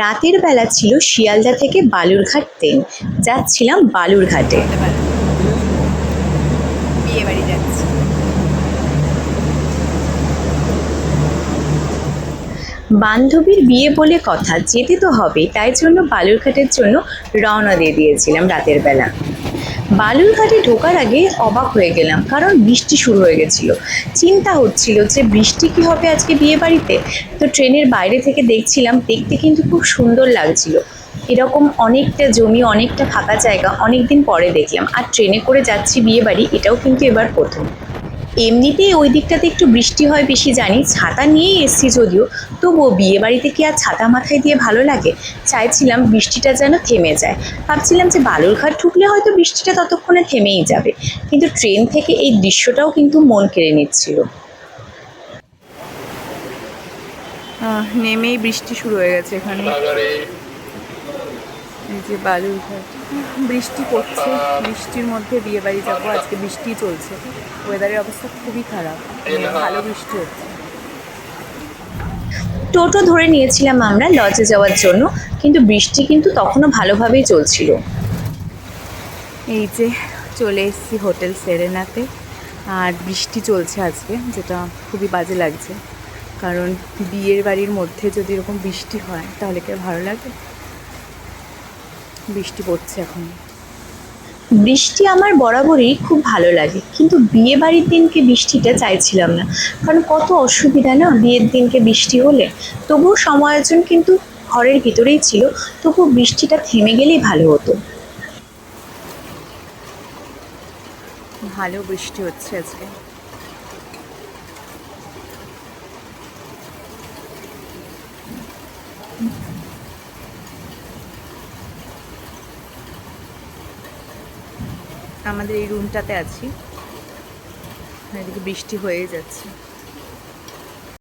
রাতের বেলা ছিল শিয়ালদা থেকে বালুরঘাট ট্রেন। যাচ্ছিলাম বালুরঘাটে। বিয়ে বাড়ি যাচ্ছি। বান্ধবীর বিয়ে বলে কথা, যেতে তো হবে, তাই জন্য বালুরঘাটের জন্য রওনা দিয়ে দিয়েছিলাম রাতের বেলা। বালুরঘাটে ঢোকার আগে অবাক হয়ে গেলাম, কারণ বৃষ্টি শুরু হয়ে গেছিল। চিন্তা হচ্ছিল যে বৃষ্টি কি হবে আজকে বিয়ে বাড়িতে। তো ট্রেনের বাইরে থেকে দেখছিলাম, দেখতে কিন্তু খুব সুন্দর লাগছিল। এরকম অনেকটা জমি, অনেকটা ফাঁকা জায়গা অনেকদিন পরে দেখলাম। আর ট্রেনে করে যাচ্ছি বিয়ে বাড়ি, এটাও কিন্তু এবার প্রথম। এমনিতেই ওই দিকটাতে একটু বৃষ্টি হয় বেশি জানি, ছাতা নিয়েই এসছি যদিও, তবুও বিয়ে বাড়িতে কি আর ছাতা মাথায় দিয়ে ভালো লাগে। চাইছিলাম বৃষ্টিটা যেন থেমে যায়। ভাবছিলাম যে বালুরঘাট ঢুকলে হয়তো বৃষ্টিটা ততক্ষণে থেমেই যাবে, কিন্তু ট্রেন থেকে এই দৃশ্যটাও কিন্তু মন কেড়ে নিচ্ছিল। নেমেই বৃষ্টি শুরু হয়ে গেছে এখানে। এই যে বালুরঘাট, বৃষ্টি পড়ছে। বৃষ্টির মধ্যে বিয়ে বাড়ি যাবো, আজকে বৃষ্টি চলছে। ওয়েদারের অবস্থা খুবই খারাপ, ভালো বৃষ্টি হচ্ছে। টোটো ধরে নিয়েছিলাম আমরা লজে যাওয়ার জন্য, কিন্তু বৃষ্টি কিন্তু তখনও ভালোভাবেই চলছিল। এই যে চলে এসেছি হোটেল সেরেনাতে, আর বৃষ্টি চলছে আজকে, যেটা খুবই বাজে লাগছে। কারণ বিয়ের বাড়ির মধ্যে যদি এরকম বৃষ্টি হয় তাহলে কি ভালো লাগে? বৃষ্টি পড়ছে এখন। বৃষ্টি আমার বরাবরই খুব ভালো লাগে, কিন্তু বিয়ে বাড়ির দিনকে বৃষ্টিটা চাইছিলাম না। কারণ কত অসুবিধা না বিয়ের দিনকে বৃষ্টি হলে। তবুও সমায়োজন কিন্তু ঘরের ভিতরেই ছিল, তবু বৃষ্টিটা থেমে গেলেই ভালো হতো। ভালো বৃষ্টি হচ্ছে আজকে। আমাদের এই রুমটাতে আছি, এদিকে বৃষ্টি হয়ে যাচ্ছে।